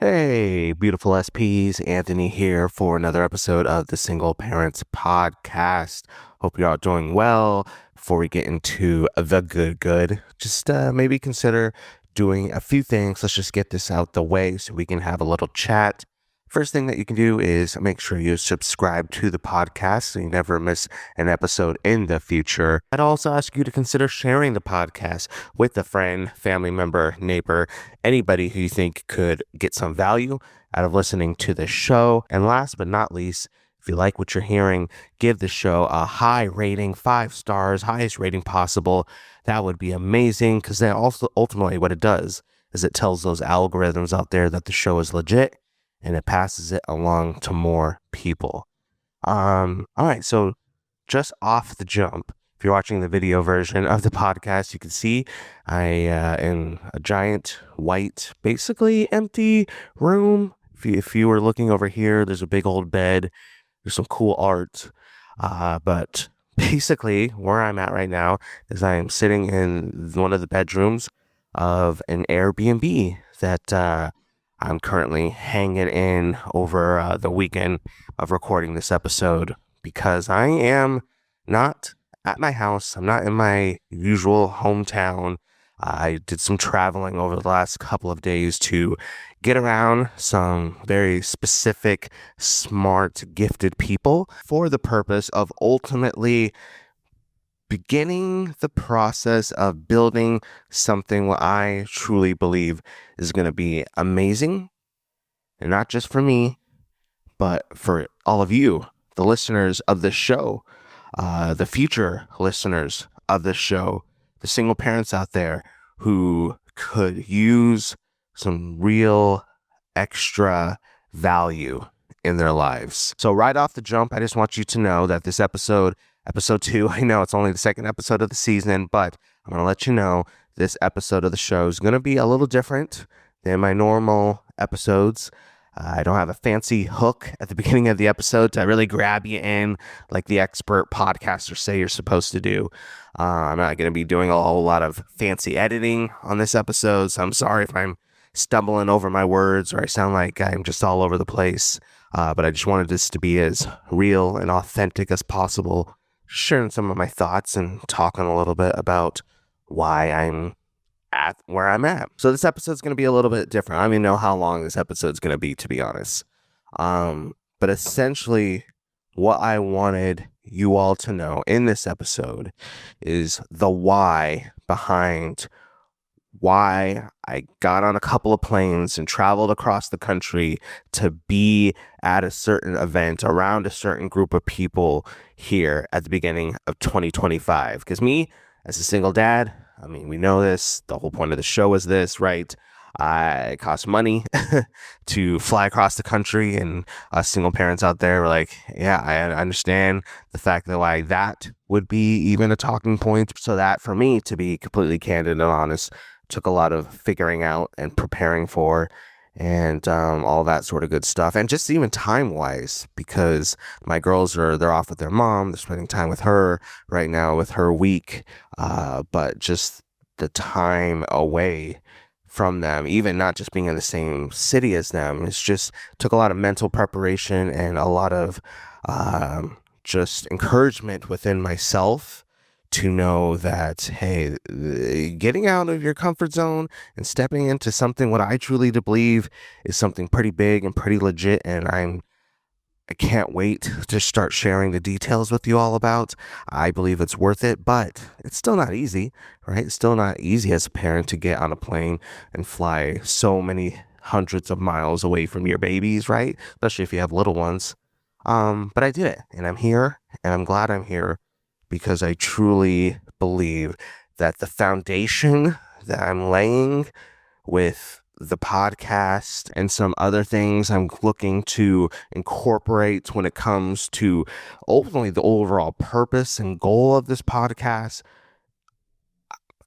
Hey, beautiful SPs. Anthony here for another episode of the Single Parents Podcast. Hope you're all doing well. Before we get into the good, just maybe consider doing a few things. Let's just get this out the way so we can have a little chat. First thing that you can do is make sure you subscribe to the podcast so you never miss an episode in the future. I'd also ask you to consider sharing the podcast with a friend, family member, neighbor, anybody who you think could get some value out of listening to the show. And last but not least, if you like what you're hearing, give the show a high rating, 5 stars, highest rating possible. That would be amazing because then also ultimately what it does is it tells those algorithms out there that the show is legit and it passes it along to more people. All right, so just off the jump, if you're watching the video version of the podcast, you can see I in a giant white, basically empty room. If you were looking over here, there's a big old bed. There's some cool art. But basically, where I'm at right now is I am sitting in one of the bedrooms of an Airbnb that I'm currently hanging in over the weekend of recording this episode because I am not at my house. I'm not in my usual hometown. I did some traveling over the last couple of days to get around some very specific, smart, gifted people for the purpose of ultimately beginning the process of building something what I truly believe is going to be amazing. And not just for me, but for all of you, the listeners of this show, the future listeners of this show, the single parents out there who could use some real extra value in their lives. So right off the jump, I just want you to know that this episode 2, I know it's only the second episode of the season, but I'm going to let you know this episode of the show is going to be a little different than my normal episodes. I don't have a fancy hook at the beginning of the episode to really grab you in like the expert podcasters say you're supposed to do. I'm not going to be doing a whole lot of fancy editing on this episode, so I'm sorry if I'm stumbling over my words or I sound like I'm just all over the place. But I just wanted this to be as real and authentic as possible, sharing some of my thoughts and talking a little bit about why I'm at where I'm at. So this episode's going to be a little bit different. I don't even know how long this episode's going to be, to be honest. But essentially what I wanted you all to know in this episode is the why behind why I got on a couple of planes and traveled across the country to be at a certain event around a certain group of people here at the beginning of 2025. Because me, as a single dad, I mean, we know this. The whole point of the show is this, right? It costs money to fly across the country, and us single parents out there were like, yeah, I understand the fact that why that would be even a talking point. So that for me, to be completely candid and honest, took a lot of figuring out and preparing for and all that sort of good stuff. And just even time-wise, because my girls they're off with their mom. They're spending time with her right now with her week. But just the time away from them, even not just being in the same city as them, it's just took a lot of mental preparation and a lot of just encouragement within myself to know that, hey, getting out of your comfort zone and stepping into something what I truly believe is something pretty big and pretty legit, and I can't wait to start sharing the details with you all about. I believe it's worth it, but it's still not easy, right? It's still not easy as a parent to get on a plane and fly so many hundreds of miles away from your babies, right? Especially if you have little ones. But I did it, and I'm here, and I'm glad I'm here because I truly believe that the foundation that I'm laying with the podcast and some other things I'm looking to incorporate when it comes to ultimately the overall purpose and goal of this podcast.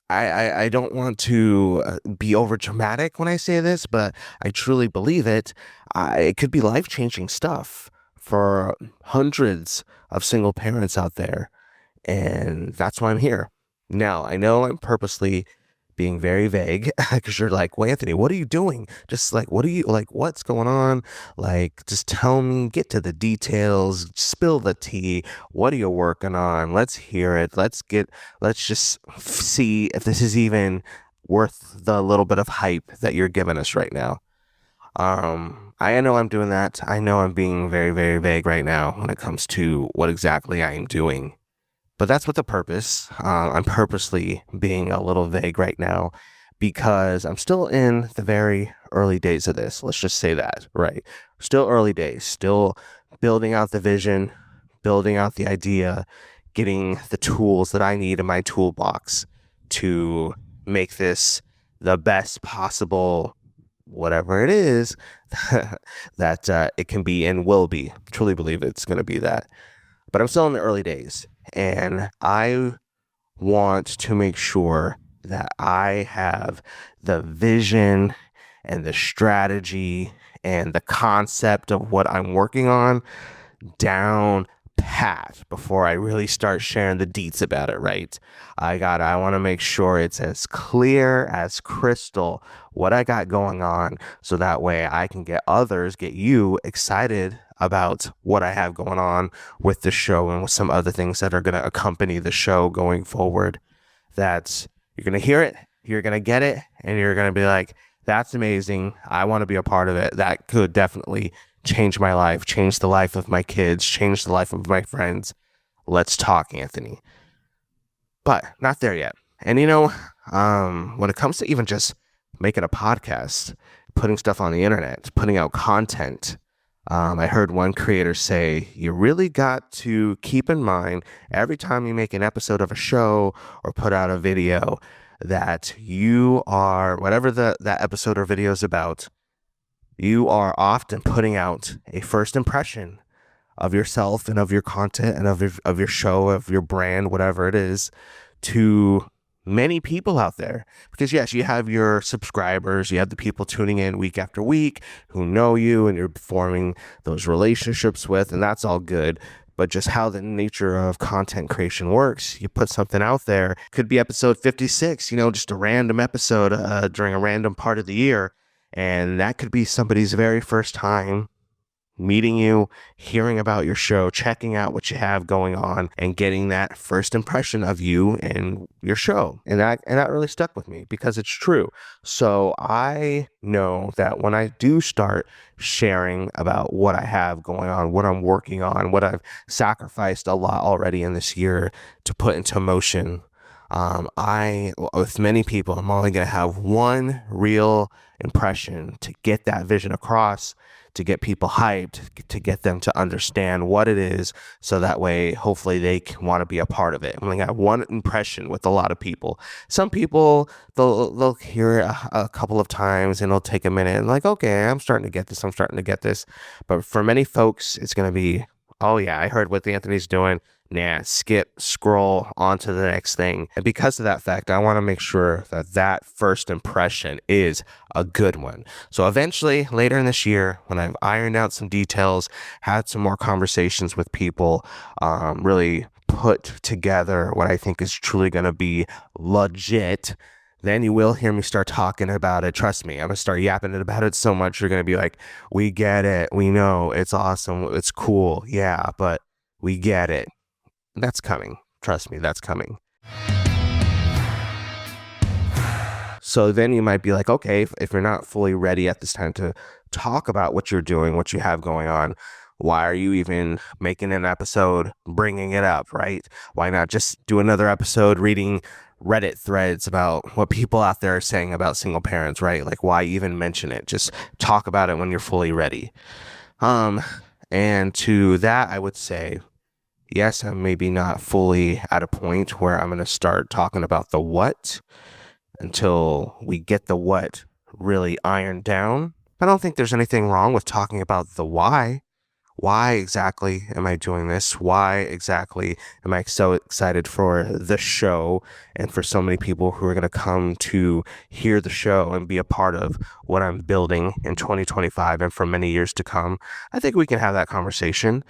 I don't want to be over dramatic when I say this, but I truly believe it. It could be life-changing stuff for hundreds of single parents out there. And that's why I'm here. Now, I know I'm purposely being very vague because you're like, well, Anthony, what are you doing? Just like, what are you like? What's going on? Like, just tell me, get to the details, spill the tea. What are you working on? Let's hear it. Let's just see if this is even worth the little bit of hype that you're giving us right now. I know I'm doing that. I know I'm being very, very vague right now when it comes to what exactly I am doing. But that's with the purpose. I'm purposely being a little vague right now because I'm still in the very early days of this. Let's just say that, right? Still early days, still building out the vision, building out the idea, getting the tools that I need in my toolbox to make this the best possible whatever it is that it can be and will be. Truly believe it's going to be that. But I'm still in the early days, and I want to make sure that I have the vision and the strategy and the concept of what I'm working on down pat before I really start sharing the deets about it, right? I want to make sure it's as clear as crystal what I got going on so that way I can get you excited about what I have going on with the show and with some other things that are going to accompany the show going forward. That you're going to hear it, you're going to get it, and you're going to be like, that's amazing. I want to be a part of it. That could definitely change my life, change the life of my kids, change the life of my friends. Let's talk, Anthony. But not there yet. And when it comes to even just making a podcast, putting stuff on the internet, putting out content, I heard one creator say, you really got to keep in mind every time you make an episode of a show or put out a video that you are, whatever that episode or video is about, you are often putting out a first impression of yourself and of your content and of your show, of your brand, whatever it is, to many people out there. Because yes, you have your subscribers, you have the people tuning in week after week who know you and you're forming those relationships with, and that's all good. But just how the nature of content creation works, you put something out there, could be episode 56, just a random episode during a random part of the year. And that could be somebody's very first time meeting you, hearing about your show, checking out what you have going on, and getting that first impression of you and your show. And that really stuck with me because it's true. So I know that when I do start sharing about what I have going on, what I'm working on, what I've sacrificed a lot already in this year to put into motion, with many people, I'm only going to have one real impression to get that vision across, to get people hyped, to get them to understand what it is, so that way, hopefully, they want to be a part of it. I'm going to have one impression with a lot of people. Some people, they'll hear it a couple of times, and it'll take a minute, and like, okay, I'm starting to get this. But for many folks, it's going to be, oh yeah, I heard what Anthony's doing. Nah, skip, scroll on to the next thing. And because of that fact, I want to make sure that first impression is a good one. So eventually, later in this year, when I've ironed out some details, had some more conversations with people, really put together what I think is truly going to be legit, then you will hear me start talking about it. Trust me, I'm going to start yapping about it so much, you're going to be like, we get it. We know it's awesome. It's cool. Yeah, but we get it. That's coming. Trust me, that's coming. So then you might be like, okay, if you're not fully ready at this time to talk about what you're doing, what you have going on, why are you even making an episode, bringing it up, right? Why not just do another episode reading Reddit threads about what people out there are saying about single parents, right? Like, why even mention it? Just talk about it when you're fully ready. And to that, I would say, yes, I'm maybe not fully at a point where I'm going to start talking about the what until we get the what really ironed down. I don't think there's anything wrong with talking about the why. Why exactly am I doing this? Why exactly am I so excited for the show and for so many people who are going to come to hear the show and be a part of what I'm building in 2025 and for many years to come? I think we can have that conversation.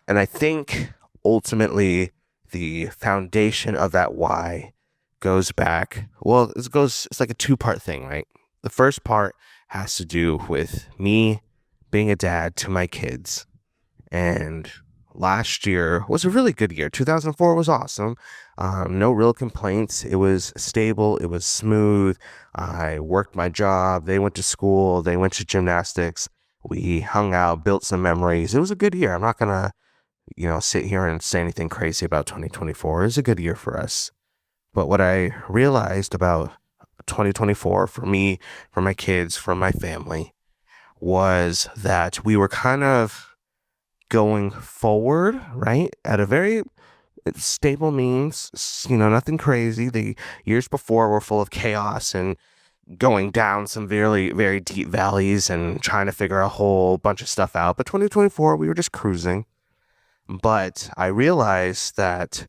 And I think ultimately the foundation of that why goes back. Well, it's like a two-part thing, right? The first part has to do with me being a dad to my kids. And last year was a really good year. 2004 was awesome. No real complaints. It was stable. It was smooth. I worked my job. They went to school. They went to gymnastics. We hung out, built some memories. It was a good year. I'm not going to, sit here and say anything crazy about 2024. It was a good year for us. But what I realized about 2024 for me, for my kids, for my family, was that we were kind of going forward, right, at a very stable means, nothing crazy. The years before were full of chaos and going down some very, very deep valleys and trying to figure a whole bunch of stuff out. But 2024, we were just cruising. But I realized that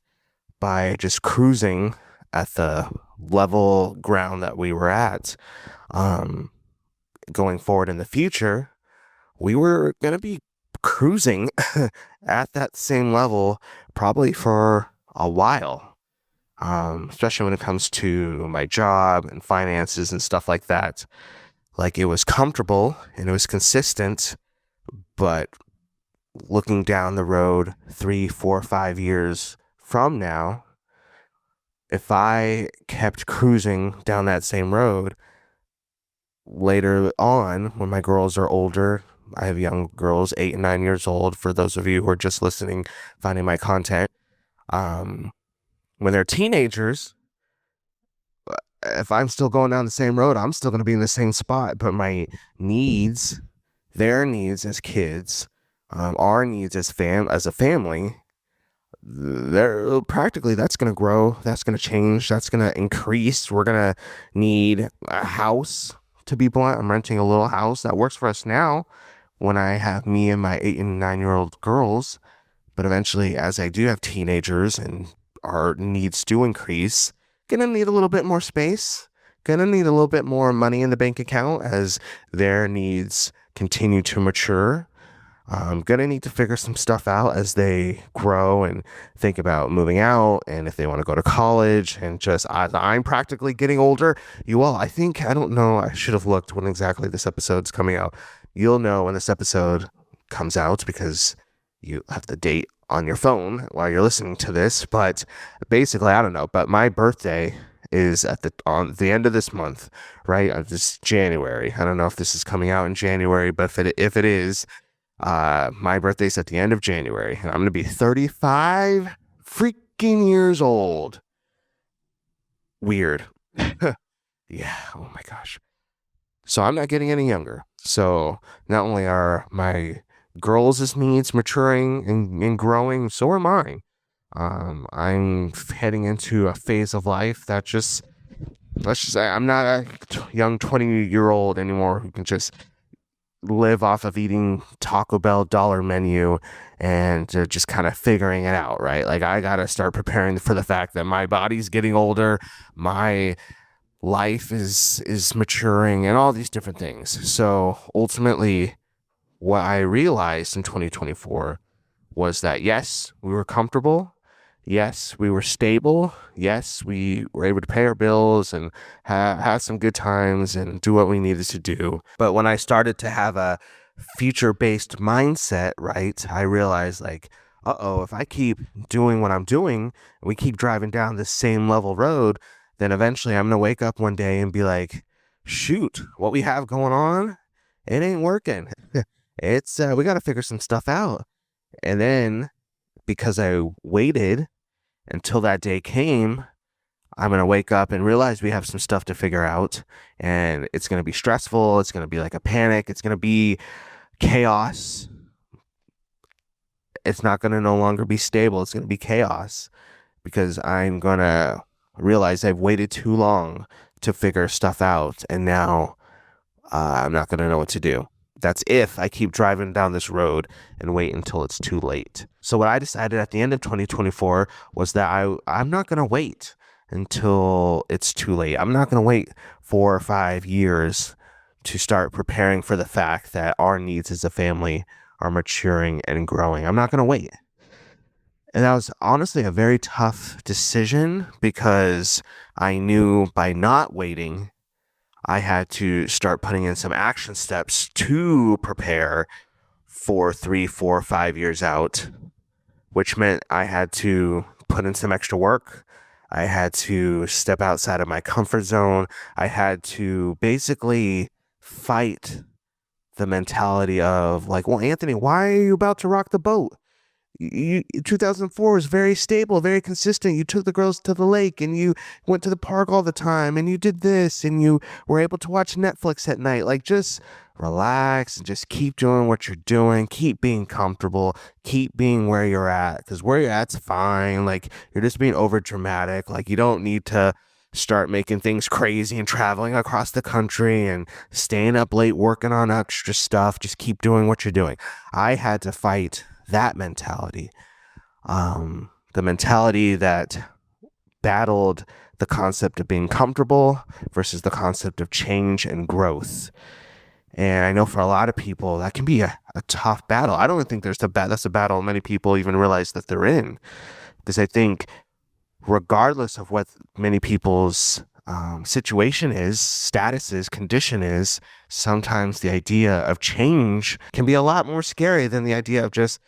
by just cruising at the level ground that we were at, going forward in the future, we were going to be cruising at that same level probably for a while, especially when it comes to my job and finances and stuff like that. Like, it was comfortable and it was consistent, but looking down the road 3, 4, 5 years from now, if I kept cruising down that same road later on, when my girls are older, I have young girls, 8 and 9 years old, for those of you who are just listening, finding my content. When they're teenagers, if I'm still going down the same road, I'm still going to be in the same spot. But my needs, their needs as kids, our needs as a family, they're practically, that's going to grow, that's going to change, that's going to increase. We're going to need a house, to be blunt. I'm renting a little house that works for us now when I have me and my 8 and 9-year-old girls. But eventually, as I do have teenagers and our needs do increase, gonna need a little bit more space, gonna need a little bit more money in the bank account as their needs continue to mature. I'm gonna need to figure some stuff out as they grow and think about moving out, and if they want to go to college. And just as I'm practically getting older, I don't know, I should have looked when exactly this episode's coming out. You'll know when this episode comes out because you have the date on your phone while you're listening to this. But basically, I don't know, but my birthday is on the end of this month, right? This January. I don't know if this is coming out in January, but if it is, my birthday's at the end of January, and I'm gonna be 35 freaking years old. Weird. Yeah, oh my gosh. So I'm not getting any younger. So not only are my girls' needs maturing and growing, so are mine. I'm heading into a phase of life that let's just say I'm not a young 20-year-old anymore who can just live off of eating Taco Bell dollar menu and just kind of figuring it out, right? Like, I gotta start preparing for the fact that my body's getting older, my life is maturing, and all these different things. So ultimately, what I realized in 2024 was that, yes, we were comfortable. Yes, we were stable. Yes, we were able to pay our bills and have some good times and do what we needed to do. But when I started to have a future-based mindset, right, I realized, like, if I keep doing what I'm doing, and we keep driving down this same level road, then eventually I'm going to wake up one day and be like, shoot, what we have going on, it ain't working. It's, we got to figure some stuff out. And then, because I waited until that day came, I'm going to wake up and realize we have some stuff to figure out, and it's going to be stressful. It's going to be like a panic. It's going to be chaos. It's not going to no longer be stable. It's going to be chaos because I'm going to realize I've waited too long to figure stuff out, and now I'm not going to know what to do. That's if I keep driving down this road and wait until it's too late. So what I decided at the end of 2024 was that I'm not going to wait until it's too late. I'm not going to wait 4 or 5 years to start preparing for the fact that our needs as a family are maturing and growing. I'm not going to wait. And that was honestly a very tough decision because I knew by not waiting, I had to start putting in some action steps to prepare for 3, 4, 5 years out, which meant I had to put in some extra work. I had to step outside of my comfort zone. I had to basically fight the mentality of like, well, Anthony, why are you about to rock the boat? 2004 was very stable, very consistent. You took the girls to the lake and you went to the park all the time and you did this and you were able to watch Netflix at night. Like, just relax and just keep doing what you're doing. Keep being comfortable. Keep being where you're at, because where you're at's fine. Like, you're just being over dramatic. Like, you don't need to start making things crazy and traveling across the country and staying up late working on extra stuff. Just keep doing what you're doing. I had to fight that mentality. The mentality that battled the concept of being comfortable versus the concept of change and growth. And I know for a lot of people that can be a tough battle. I don't think that's a battle many people even realize that they're in. Because I think regardless of what many people's situation is, status is, condition is, sometimes the idea of change can be a lot more scary than the idea of just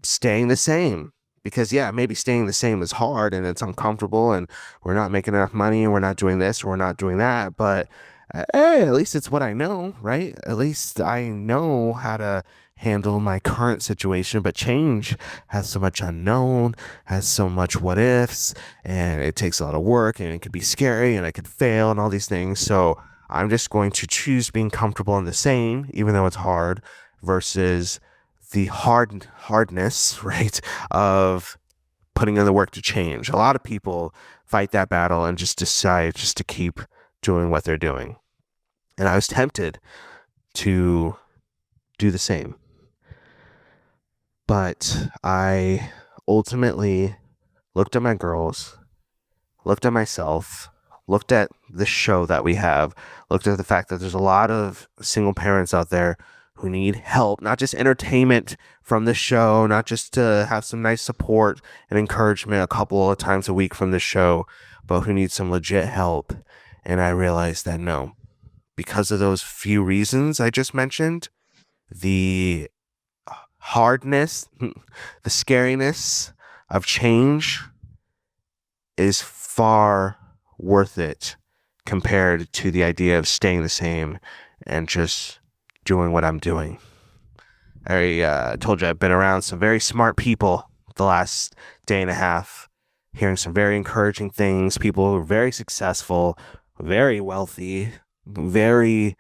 staying the same. Because yeah, maybe staying the same is hard and it's uncomfortable and we're not making enough money and we're not doing this or we're not doing that, but hey, at least it's what I know, right? At least I know how to handle my current situation. But change has so much unknown, has so much what ifs, and it takes a lot of work and it could be scary and I could fail and all these things. So I'm just going to choose being comfortable in the same, even though it's hard, versus the hardness, right, of putting in the work to change. A lot of people fight that battle and just decide just to keep doing what they're doing. And I was tempted to do the same. But I ultimately looked at my girls, looked at myself, looked at the show that we have, looked at the fact that there's a lot of single parents out there who need help, not just entertainment from the show, not just to have some nice support and encouragement a couple of times a week from the show, but who need some legit help. And I realized that no, because of those few reasons I just mentioned, the hardness, the scariness of change is far worth it compared to the idea of staying the same and just doing what I'm doing. I told you I've been around some very smart people the last day and a half, hearing some very encouraging things, people who are very successful, very wealthy, very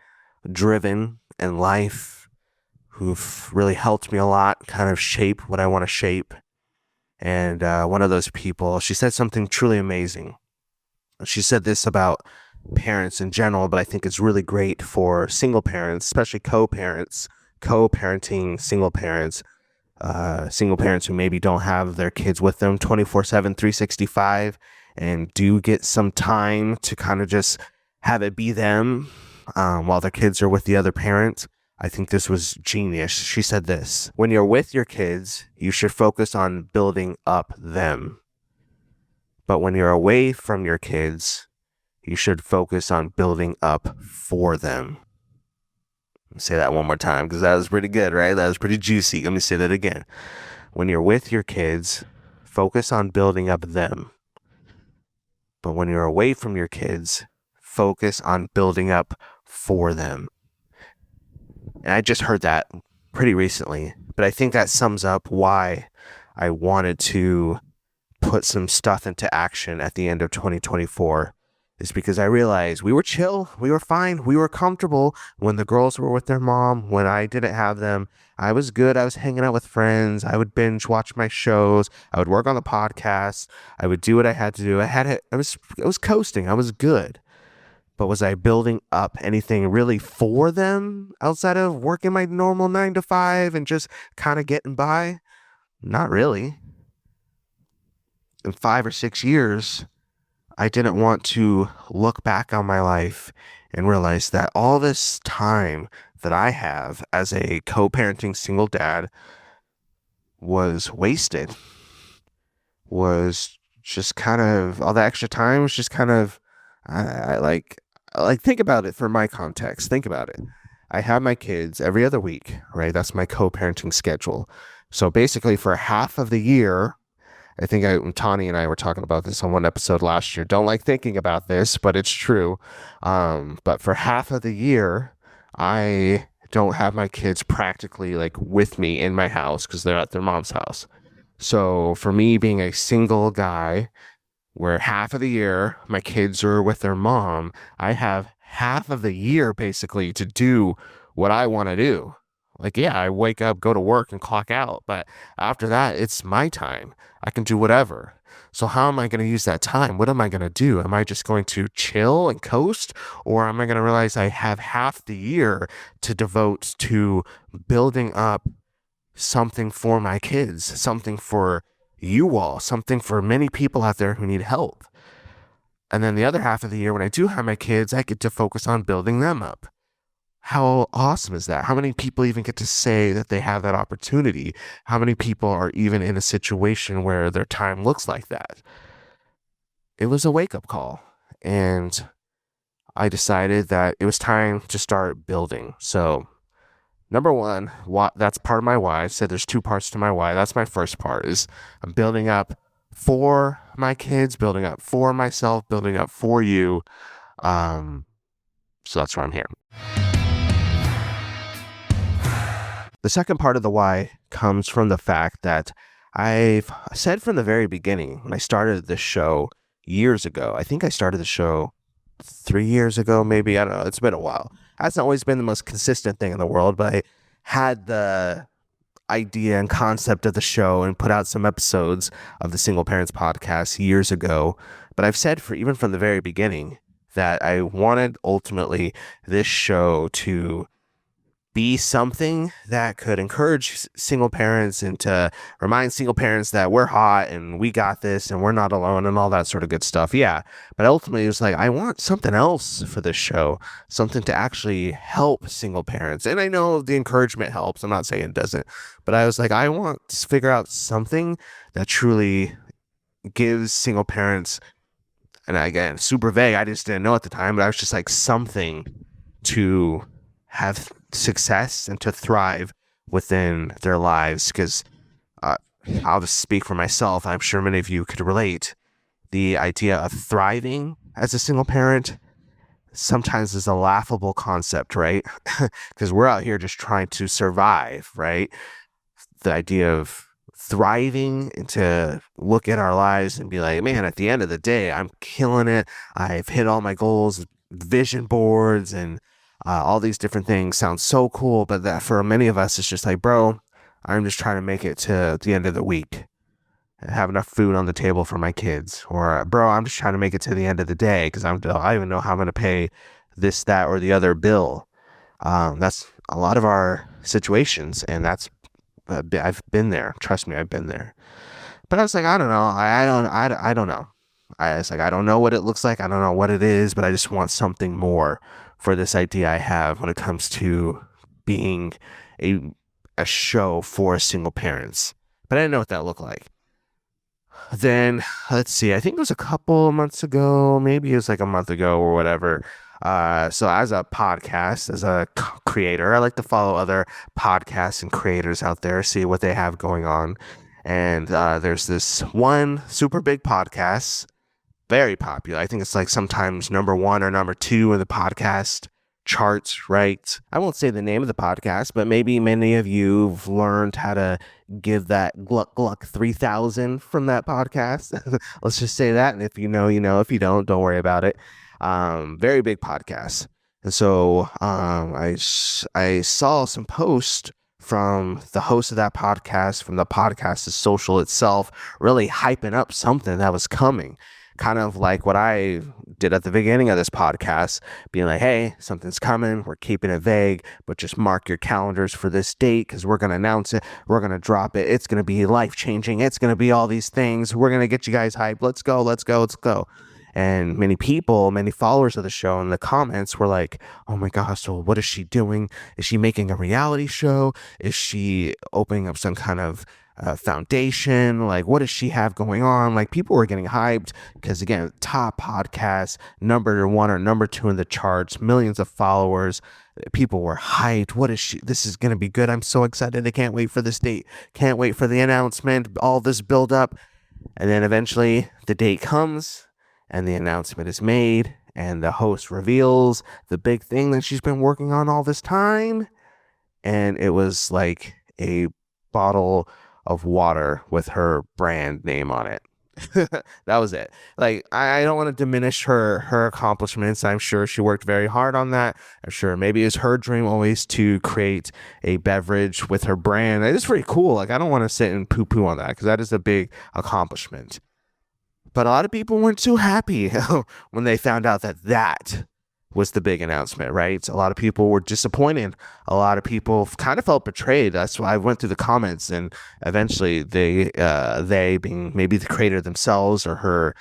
driven in life, who've really helped me a lot kind of shape what I want to shape. And one of those people, she said something truly amazing. She said this about parents in general, but I think it's really great for single parents, especially co-parenting single parents who maybe don't have their kids with them 24/7, 365, and do get some time to kind of just have it be them while their kids are with the other parent. I think this was genius. She said this: when you're with your kids, you should focus on building up them. But when you're away from your kids, you should focus on building up for them. Let me say that one more time because that was pretty good, right? That was pretty juicy. Let me say that again. When you're with your kids, focus on building up them. But when you're away from your kids, focus on building up for them. And I just heard that pretty recently, but I think that sums up why I wanted to put some stuff into action at the end of 2024. Is because I realized we were chill, we were fine, we were comfortable when the girls were with their mom, when I didn't have them. I was good. I was hanging out with friends. I would binge watch my shows. I would work on the podcast. I would do what I had to do. I was coasting. I was good. But was I building up anything really for them outside of working my normal 9 to 5 and just kind of getting by? Not really. In 5 or 6 years, I didn't want to look back on my life and realize that all this time that I have as a co-parenting single dad was wasted. was just kind of all the extra time was just kind of I like think about it for my context. Think about it. I have my kids every other week, right? That's my co-parenting schedule. So basically for half of the year, I think Tani and I were talking about this on one episode last year. Don't like thinking about this, but it's true. But for half of the year, I don't have my kids practically like with me in my house because they're at their mom's house. So for me being a single guy, where half of the year my kids are with their mom, I have half of the year basically to do what I want to do. Like, yeah, I wake up, go to work, and clock out. But after that, it's my time. I can do whatever. So, how am I going to use that time? What am I going to do? Am I just going to chill and coast? Or am I going to realize I have half the year to devote to building up something for my kids, something for you all, something for many people out there who need help? And then the other half of the year, when I do have my kids, I get to focus on building them up. How awesome is that? How many people even get to say that they have that opportunity? How many people are even in a situation where their time looks like that? It was a wake up call. And I decided that it was time to start building. So, number one, that's part of my why. I said there's two parts to my why. That's my first part is I'm building up for my kids, building up for myself, building up for you. So that's why I'm here. The second part of the why comes from the fact that I've said from the very beginning, when I started this show years ago, I think I started the show 3 years ago, maybe. I don't know. It's been a while. That's not always been the most consistent thing in the world, but I had the idea and concept of the show and put out some episodes of the Single Parents podcast years ago. But I've said even from the very beginning that I wanted ultimately this show to be something that could encourage single parents and to remind single parents that we're hot and we got this and we're not alone and all that sort of good stuff. Yeah. But ultimately, it was like, I want something else for this show, something to actually help single parents. And I know the encouragement helps. I'm not saying it doesn't, but I was like, I want to figure out something that truly gives single parents, and again, super vague. I just didn't know at the time, but I was just like something to have success and to thrive within their lives. Because I'll just speak for myself. I'm sure many of you could relate. The idea of thriving as a single parent sometimes is a laughable concept, right? Because we're out here just trying to survive, right? The idea of thriving and to look at our lives and be like, man, at the end of the day, I'm killing it. I've hit all my goals, vision boards, and all these different things sound so cool. But that for many of us, it's just like, bro, I'm just trying to make it to the end of the week, have enough food on the table for my kids. Or, bro, I'm just trying to make it to the end of the day because I don't even know how I'm going to pay this, that, or the other bill. That's a lot of our situations, and that's I've been there. Trust me, I've been there. But I was like, I don't know. I don't know. I was like, I don't know what it looks like. I don't know what it is, but I just want something more for this idea I have when it comes to being a show for single parents. But I didn't know what that looked like. Then, let's see, I think it was a couple months ago, maybe it was like a month ago or whatever. So as a podcast, as a creator, I like to follow other podcasts and creators out there, see what they have going on. And there's this one super big podcast, very popular. I think it's like sometimes number one or number two in the podcast charts, right? I won't say the name of the podcast, but maybe many of you've learned how to give that Gluck Gluck 3000 from that podcast. Let's just say that. And if you know, you know. If you don't worry about it. Very big podcast. And so I saw some posts from the host of that podcast, from the podcast's social itself, really hyping up something that was coming. Kind of like what I did at the beginning of this podcast, being like, hey, something's coming. We're keeping it vague, but just mark your calendars for this date because we're going to announce it. We're going to drop it. It's going to be life-changing. It's going to be all these things. We're going to get you guys hyped. Let's go, let's go, let's go. And many people, many followers of the show in the comments were like, oh my gosh, so what is she doing? Is she making a reality show? Is she opening up some kind of foundation? Like, what does she have going on? Like, people were getting hyped because, again, top podcast, number one or number two in the charts, millions of followers. People were hyped. What is she? This is going to be good. I'm so excited. I can't wait for this date. Can't wait for the announcement. All this build up. And then eventually the date comes and the announcement is made and the host reveals the big thing that she's been working on all this time. And it was like a bottle of water with her brand name on it. That was it. Like, I don't want to diminish her accomplishments. I'm sure she worked very hard on that. I'm sure maybe it's her dream always to create a beverage with her brand. It is pretty cool. Like, I don't want to sit and poo-poo on that because that is a big accomplishment. But a lot of people weren't too happy when they found out that was the big announcement, right? A lot of people were disappointed. A lot of people kind of felt betrayed. That's why I went through the comments, and eventually they being maybe the creator themselves or her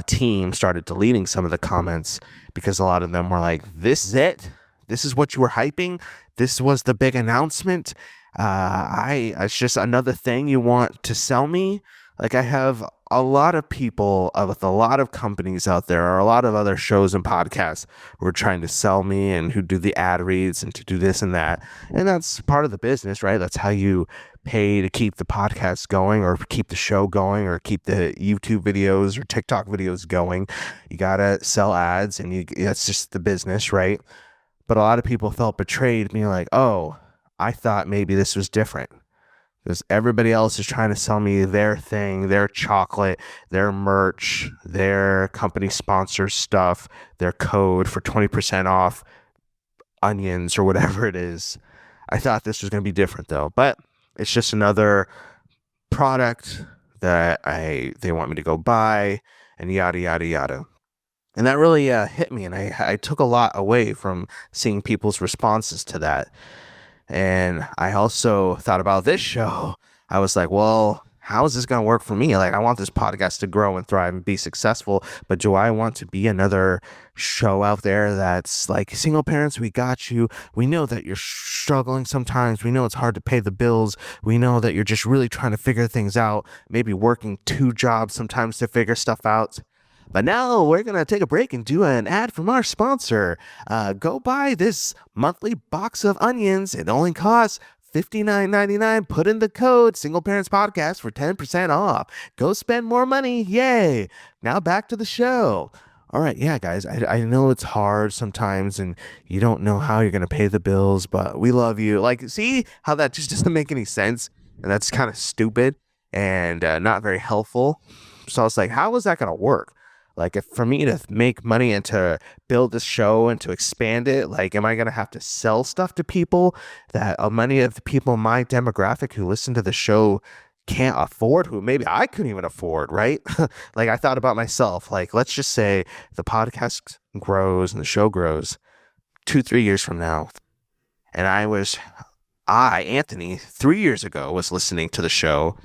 team, started deleting some of the comments because a lot of them were like, "This is it. This is what you were hyping. This was the big announcement. It's just another thing you want to sell me." Like, I have a lot of people with a lot of companies out there, or a lot of other shows and podcasts who are trying to sell me and who do the ad reads and to do this and that. And that's part of the business, right? That's how you pay to keep the podcast going, or keep the show going, or keep the YouTube videos or TikTok videos going. You got to sell ads, and that's just the business, right? But a lot of people felt betrayed, being like, oh, I thought maybe this was different. Because everybody else is trying to sell me their thing, their chocolate, their merch, their company sponsor stuff, their code for 20% off onions or whatever it is. I thought this was going to be different though, but it's just another product that they want me to go buy, and yada, yada, yada. And that really hit me, and I took a lot away from seeing people's responses to that. And I also thought about this show. I was like, well, how is this going to work for me? Like, I want this podcast to grow and thrive and be successful, but do I want to be another show out there that's like, single parents, we got you. We know that you're struggling sometimes. We know it's hard to pay the bills. We know that you're just really trying to figure things out, maybe working 2 jobs sometimes to figure stuff out. But now we're going to take a break and do an ad from our sponsor. Go buy this monthly box of onions. It only costs $59.99. Put in the code Single Parents Podcast for 10% off. Go spend more money. Yay. Now back to the show. All right. Yeah, guys, I know it's hard sometimes and you don't know how you're going to pay the bills, but we love you. Like, see how that just doesn't make any sense? And that's kind of stupid and not very helpful. So I was like, how is that going to work? Like, if for me to make money and to build this show and to expand it, like, am I going to have to sell stuff to people that many of the people in my demographic who listen to the show can't afford, who maybe I couldn't even afford, right? Like, I thought about myself, like, let's just say the podcast grows and the show grows 2-3 years from now. And Anthony, 3 years ago was listening to the show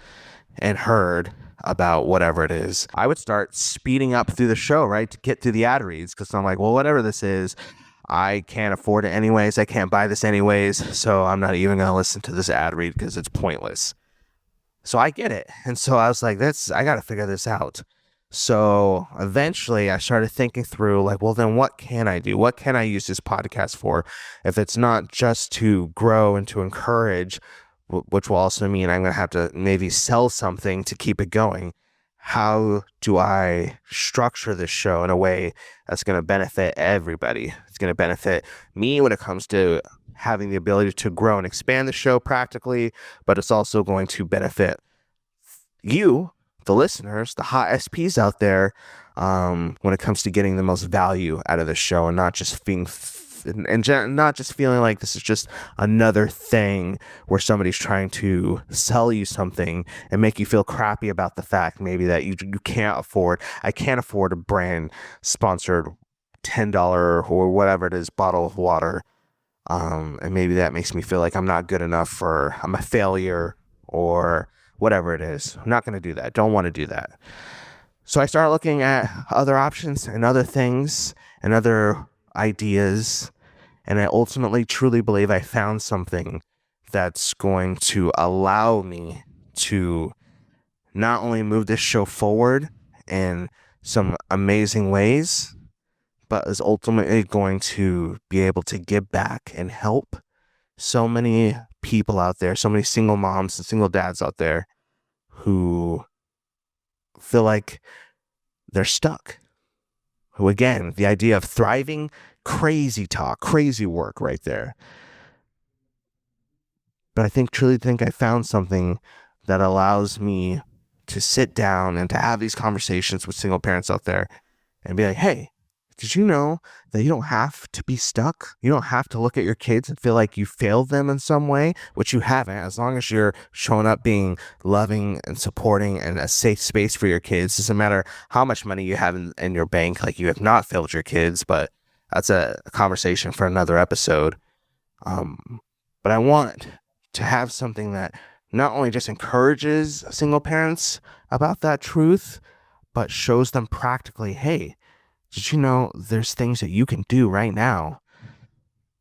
and heard about whatever it is. I would start speeding up through the show, right, to get through the ad reads, because I'm like, well, whatever this is, I can't afford it anyways. I can't buy this anyways, so I'm not even going to listen to this ad read because it's pointless. So I get it. And so I was like, I got to figure this out. So eventually I started thinking through, like, well, then what can I do? What can I use this podcast for? If it's not just to grow and to encourage, which will also mean I'm going to have to maybe sell something to keep it going. How do I structure this show in a way that's going to benefit everybody? It's going to benefit me when it comes to having the ability to grow and expand the show practically, but it's also going to benefit you, the listeners, the hot SPs out there, when it comes to getting the most value out of the show and not just being not just feeling like this is just another thing where somebody's trying to sell you something and make you feel crappy about the fact maybe that you can't afford. I can't afford a brand sponsored $10 or whatever it is bottle of water, and maybe that makes me feel like I'm not good enough, or I'm a failure, or whatever it is. I'm not going to do that. Don't want to do that. So I started looking at other options and other things and other ideas, and I ultimately truly believe I found something that's going to allow me to not only move this show forward in some amazing ways, but is ultimately going to be able to give back and help so many people out there, so many single moms and single dads out there who feel like they're stuck. Who, again, the idea of thriving, crazy talk, crazy work right there. But I truly think I found something that allows me to sit down and to have these conversations with single parents out there and be like, hey, did you know that you don't have to be stuck? You don't have to look at your kids and feel like you failed them in some way, which you haven't, as long as you're showing up being loving and supporting and a safe space for your kids. Doesn't matter how much money you have in your bank, like you have not failed your kids, but that's a conversation for another episode. But I want to have something that not only just encourages single parents about that truth, but shows them practically, hey, did you know there's things that you can do right now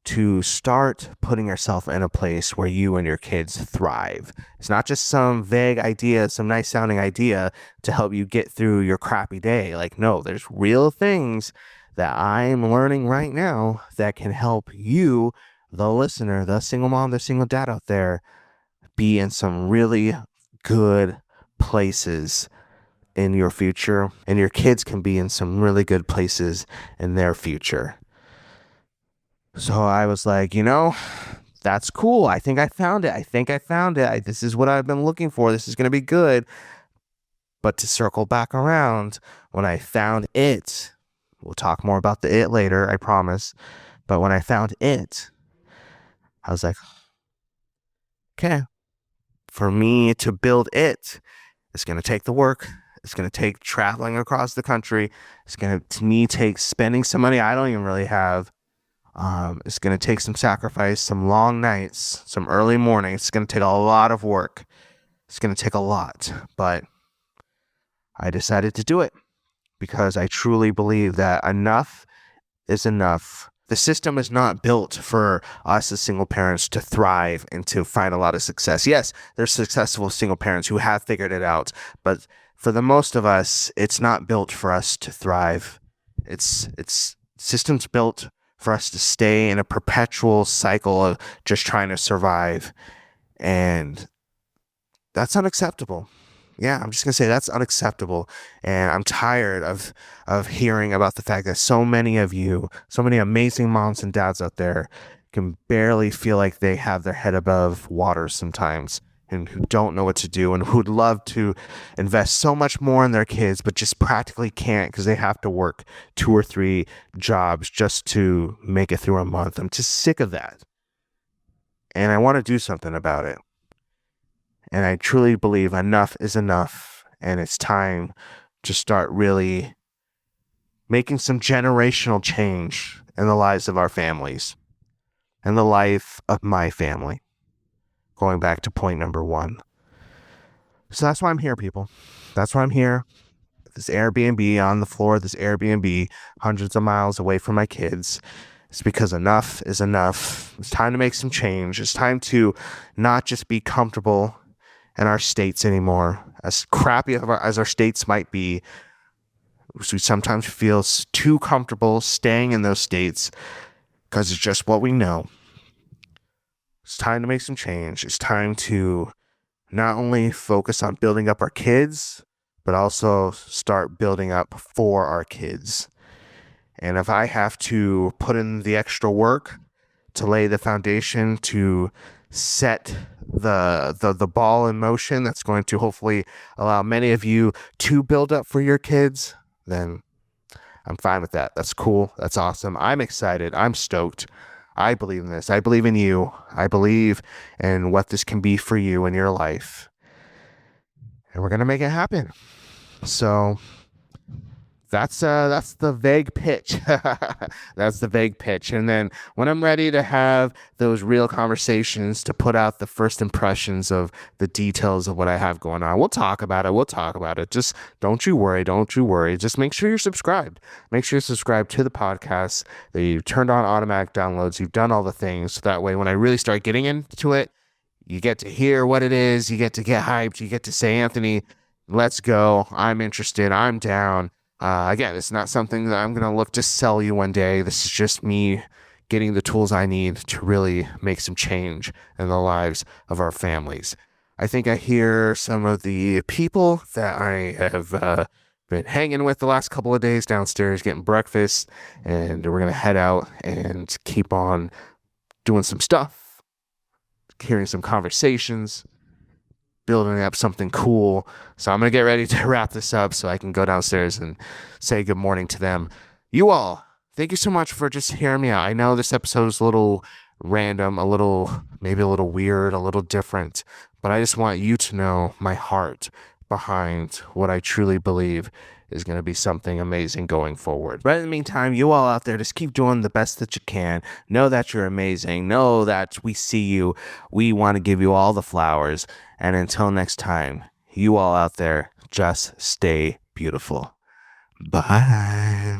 to start putting yourself in a place where you and your kids thrive? It's not just some vague idea, some nice sounding idea to help you get through your crappy day. Like, no, there's real things that I'm learning right now that can help you, the listener, the single mom, the single dad out there, be in some really good places in your future, and your kids can be in some really good places in their future. So I was like, that's cool. I think I found it. This is what I've been looking for. This is going to be good. But to circle back around, when I found it, we'll talk more about the it later, I promise. But when I found it, I was like, okay, for me to build it, it's going to take the work. It's going to take traveling across the country. It's going to take spending some money I don't even really have. It's going to take some sacrifice, some long nights, some early mornings. It's going to take a lot of work. It's going to take a lot. But I decided to do it because I truly believe that enough is enough. The system is not built for us as single parents to thrive and to find a lot of success. Yes, there's successful single parents who have figured it out, but for the most of us, it's not built for us to thrive. It's systems built for us to stay in a perpetual cycle of just trying to survive. And that's unacceptable. Yeah, I'm just going to say that's unacceptable. And I'm tired of hearing about the fact that so many of you, so many amazing moms and dads out there can barely feel like they have their head above water sometimes, and who don't know what to do, and who'd love to invest so much more in their kids, but just practically can't because they have to work 2 or 3 jobs just to make it through a month. I'm just sick of that. And I want to do something about it. And I truly believe enough is enough, and it's time to start really making some generational change in the lives of our families and the life of my family. Going back to point number 1. So that's why I'm here, people. That's why I'm here. This Airbnb on the floor of this Airbnb, hundreds of miles away from my kids. It's because enough is enough. It's time to make some change. It's time to not just be comfortable in our states anymore. As crappy as our states might be, we sometimes feel too comfortable staying in those states because it's just what we know. It's time to make some change. It's time to not only focus on building up our kids, but also start building up for our kids. And if I have to put in the extra work to lay the foundation to set the ball in motion that's going to hopefully allow many of you to build up for your kids, then I'm fine with that. That's cool. That's awesome. I'm excited. I'm stoked. I believe in this. I believe in you. I believe in what this can be for you in your life. And we're going to make it happen. So that's the vague pitch. That's the vague pitch. And then when I'm ready to have those real conversations to put out the first impressions of the details of what I have going on, we'll talk about it. Just don't you worry. Just make sure you're subscribed. Make sure you're subscribed to the podcast, that you've turned on automatic downloads. You've done all the things. So that way, when I really start getting into it, You get to hear what it is. You get to get hyped. You get to say, Anthony, let's go. I'm interested. I'm down. Again, it's not something that I'm going to look to sell you one day. This is just me getting the tools I need to really make some change in the lives of our families. I think I hear some of the people that I have been hanging with the last couple of days downstairs getting breakfast, and we're going to head out and keep on doing some stuff, hearing some conversations, building up something cool. So I'm going to get ready to wrap this up so I can go downstairs and say good morning to them. You all, thank you so much for just hearing me out. I know this episode is a little random, maybe a little weird, a little different, but I just want you to know my heart behind what I truly believe is going to be something amazing going forward. But in the meantime, you all out there, just keep doing the best that you can. Know that you're amazing. Know that we see you. We want to give you all the flowers. And until next time, you all out there, just stay beautiful. Bye.